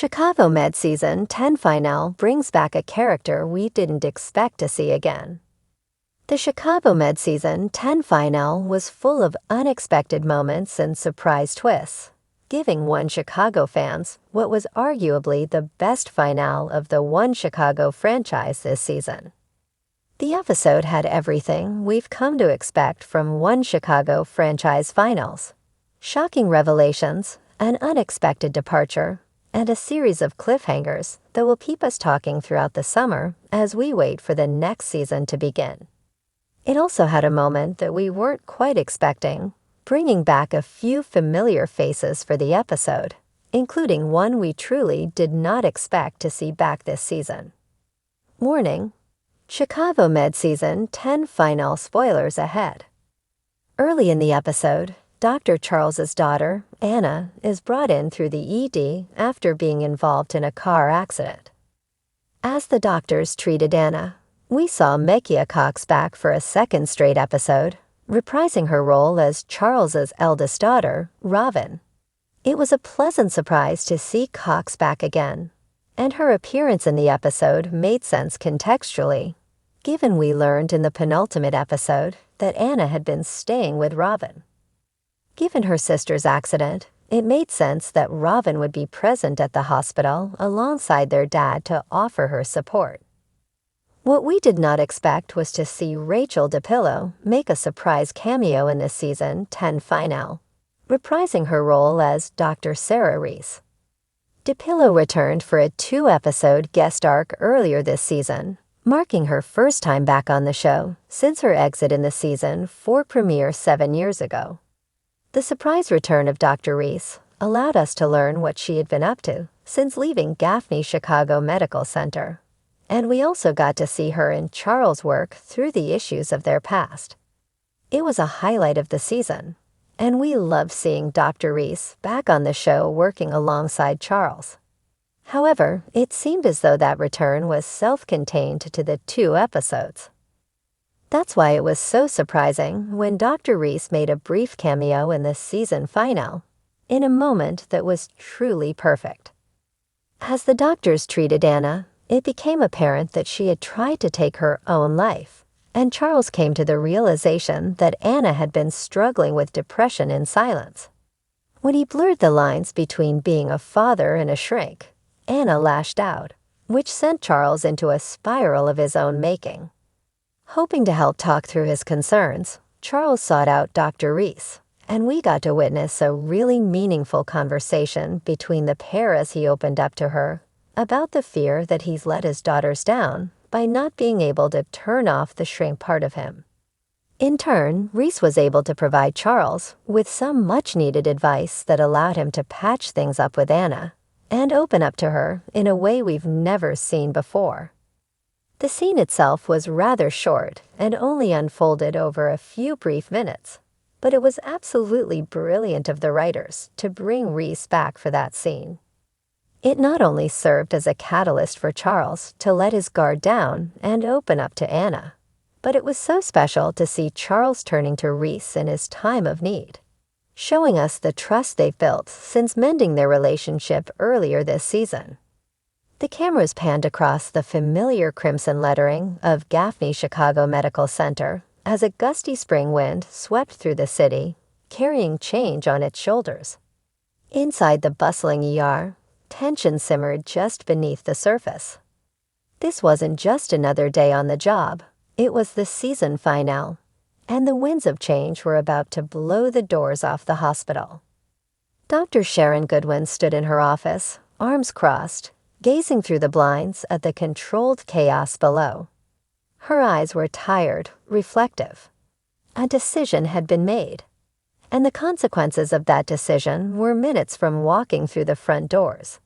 Chicago Med Season 10 finale brings back a character we didn't expect to see again. The Chicago Med Season 10 finale was full of unexpected moments and surprise twists, giving One Chicago fans what was arguably the best finale of the One Chicago franchise this season. The episode had everything we've come to expect from One Chicago franchise finals: shocking revelations, an unexpected departure, and a series of cliffhangers that will keep us talking throughout the summer as we wait for the next season to begin. It also had a moment that we weren't quite expecting, bringing back a few familiar faces for the episode, including one we truly did not expect to see back this season. Warning: Chicago Med Season 10 final spoilers ahead. Early in the episode, Dr. Charles's daughter, Anna, is brought in through the ED after being involved in a car accident. As the doctors treated Anna, we saw Mekia Cox back for a second straight episode, reprising her role as Charles's eldest daughter, Robin. It was a pleasant surprise to see Cox back again, and her appearance in the episode made sense contextually, given we learned in the penultimate episode that Anna had been staying with Robin. Given her sister's accident, it made sense that Robin would be present at the hospital alongside their dad to offer her support. What we did not expect was to see Rachel DiPillo make a surprise cameo in this season 10 finale, reprising her role as Dr. Sarah Reese. DiPillo returned for a 2-episode guest arc earlier this season, marking her first time back on the show since her exit in the season 4 premiere 7 years ago. The surprise return of Dr. Reese allowed us to learn what she had been up to since leaving Gaffney Chicago Medical Center, and we also got to see her and Charles work through the issues of their past. It was a highlight of the season, and we loved seeing Dr. Reese back on the show working alongside Charles. However, it seemed as though that return was self-contained to the 2 episodes. That's why it was so surprising when Dr. Reese made a brief cameo in the season finale, in a moment that was truly perfect. As the doctors treated Anna, it became apparent that she had tried to take her own life, and Charles came to the realization that Anna had been struggling with depression in silence. When he blurred the lines between being a father and a shrink, Anna lashed out, which sent Charles into a spiral of his own making. Hoping to help talk through his concerns, Charles sought out Dr. Reese, and we got to witness a really meaningful conversation between the pair as he opened up to her about the fear that he's let his daughters down by not being able to turn off the shrink part of him. In turn, Reese was able to provide Charles with some much-needed advice that allowed him to patch things up with Anna and open up to her in a way we've never seen before. The scene itself was rather short and only unfolded over a few brief minutes, but it was absolutely brilliant of the writers to bring Reese back for that scene. It not only served as a catalyst for Charles to let his guard down and open up to Anna, but it was so special to see Charles turning to Reese in his time of need, showing us the trust they've built since mending their relationship earlier this season. The cameras panned across the familiar crimson lettering of Gaffney Chicago Medical Center as a gusty spring wind swept through the city, carrying change on its shoulders. Inside the bustling ER, tension simmered just beneath the surface. This wasn't just another day on the job, it was the season finale, and the winds of change were about to blow the doors off the hospital. Dr. Sharon Goodwin stood in her office, arms crossed, gazing through the blinds at the controlled chaos below. Her eyes were tired, reflective. A decision had been made, and the consequences of that decision were minutes from walking through the front doors.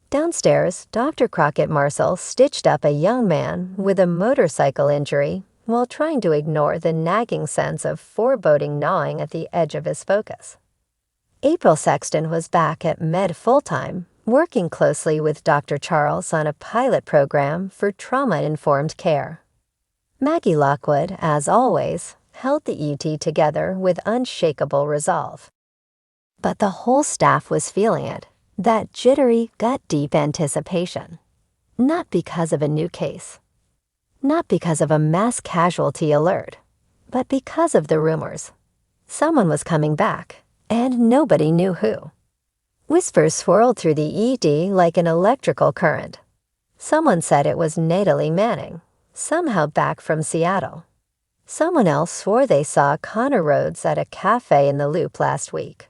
Downstairs, Dr. Crockett Marcel stitched up a young man with a motorcycle injury while trying to ignore the nagging sense of foreboding gnawing at the edge of his focus. April Sexton was back at Med full-time, working closely with Dr. Charles on a pilot program for trauma-informed care. Maggie Lockwood, as always, held the ET together with unshakable resolve. But the whole staff was feeling it, That jittery, gut-deep anticipation. Not because of a new case. Not because of a mass casualty alert, but because of the rumors. Someone was coming back, and nobody knew who. Whispers swirled through the ED like an electrical current. Someone said it was Natalie Manning, somehow back from Seattle. Someone else swore they saw Connor Rhodes at a cafe in the Loop last week.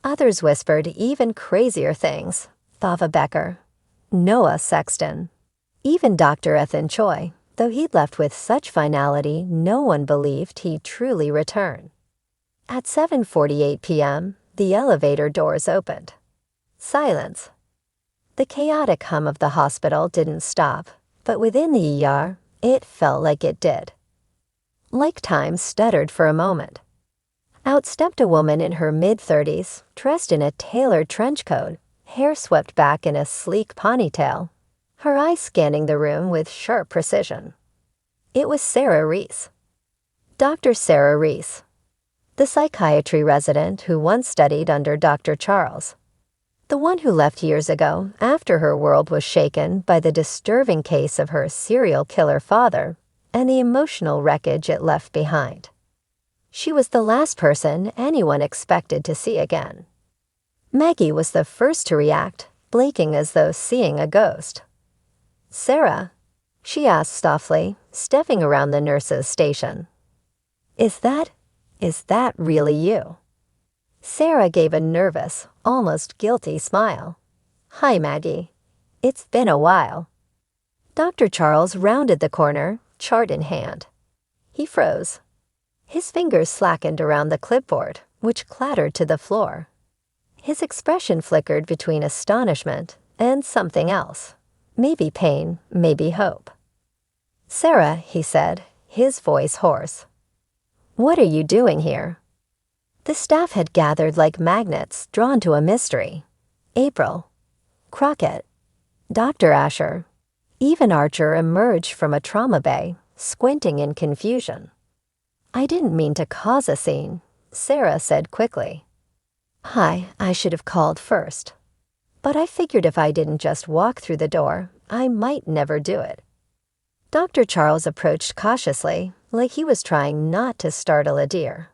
Others whispered even crazier things. Thava Becker, Noah Sexton, even Dr. Ethan Choi, though he'd left with such finality no one believed he'd truly return. At 7:48 p.m., the elevator doors opened. Silence. The chaotic hum of the hospital didn't stop, but within the ER, it felt like it did. Like time stuttered for a moment. Out stepped a woman in her mid-30s, dressed in a tailored trench coat, hair swept back in a sleek ponytail, her eyes scanning the room with sharp precision. It was Sarah Reese. Dr. Sarah Reese, the psychiatry resident who once studied under Dr. Charles. The one who left years ago after her world was shaken by the disturbing case of her serial killer father and the emotional wreckage it left behind. She was the last person anyone expected to see again. Maggie was the first to react, blinking as though seeing a ghost. "Sarah?" she asked softly, stepping around the nurse's station. Is that really you?" Sarah gave a nervous, almost guilty smile. "Hi, Maggie. It's been a while." Dr. Charles rounded the corner, chart in hand. He froze. His fingers slackened around the clipboard, which clattered to the floor. His expression flickered between astonishment and something else. Maybe pain, maybe hope. "Sarah," he said, his voice hoarse. "What are you doing here?" The staff had gathered like magnets drawn to a mystery. April, Crockett, Dr. Asher, even Archer emerged from a trauma bay, squinting in confusion. "I didn't mean to cause a scene," Sarah said quickly. "Hi, I should have called first. But I figured if I didn't just walk through the door, I might never do it." Dr. Charles approached cautiously, like he was trying not to startle a deer.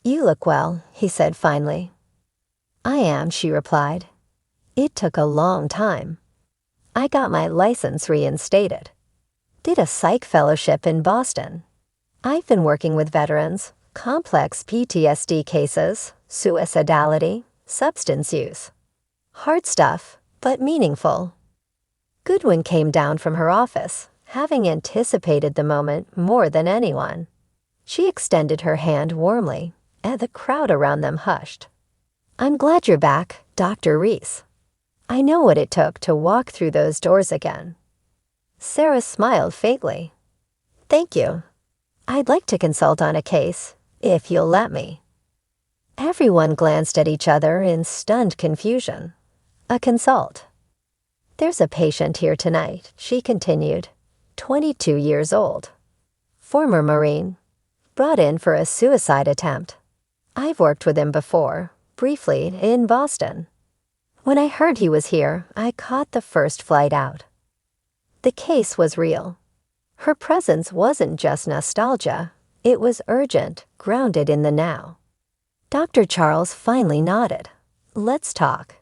"You look well," he said finally. "I am," she replied. "It took a long time. I got my license reinstated. Did a psych fellowship in Boston. I've been working with veterans, complex PTSD cases, suicidality, substance use. Hard stuff, but meaningful." Goodwin came down from her office, having anticipated the moment more than anyone. She extended her hand warmly, and the crowd around them hushed. "I'm glad you're back, Dr. Reese. I know what it took to walk through those doors again." Sarah smiled faintly. "Thank you. I'd like to consult on a case, if you'll let me." Everyone glanced at each other in stunned confusion. A consult. "There's a patient here tonight," she continued, 22 years old. Former Marine. Brought in for a suicide attempt. I've worked with him before, briefly, in Boston. When I heard he was here, I caught the first flight out." The case was real. Her presence wasn't just nostalgia. It was urgent, grounded in the now. Dr. Charles finally nodded. "Let's talk."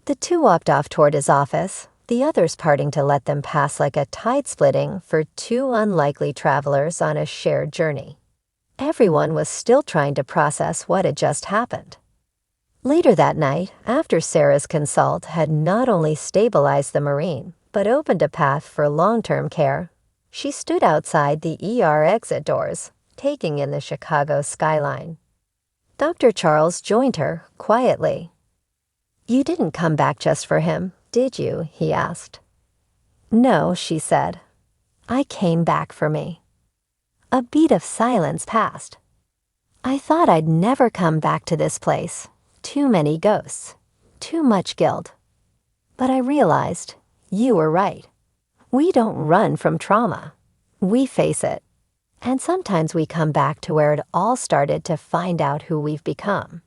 The two walked off toward his office, the others parting to let them pass like a tide splitting for two unlikely travelers on a shared journey. Everyone was still trying to process what had just happened. Later that night, after Sarah's consult had not only stabilized the Marine, but opened a path for long-term care, she stood outside the ER exit doors, taking in the Chicago skyline. Dr. Charles joined her, quietly. "You didn't come back just for him, did you?" he asked. "No," she said. "I came back for me." A beat of silence passed. "I thought I'd never come back to this place. Too many ghosts. Too much guilt. But I realized you were right. We don't run from trauma. We face it. And sometimes we come back to where it all started to find out who we've become."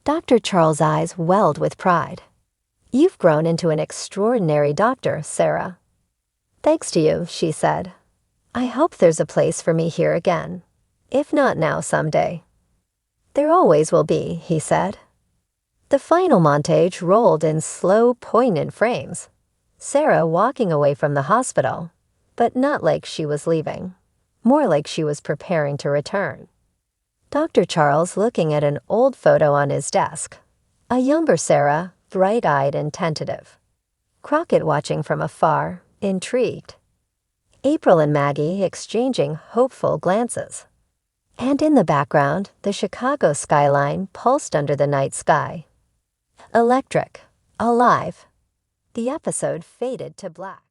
Dr. Charles' eyes welled with pride. "You've grown into an extraordinary doctor, Sarah." "Thanks to you," she said. "I hope there's a place for me here again. If not now, someday." "There always will be," he said. The final montage rolled in slow, poignant frames. Sarah walking away from the hospital, but not like she was leaving, more like she was preparing to return. Dr. Charles looking at an old photo on his desk. A younger Sarah, bright-eyed and tentative. Crockett watching from afar, intrigued. April and Maggie exchanging hopeful glances. And in the background, the Chicago skyline pulsed under the night sky. Electric, alive. The episode faded to black.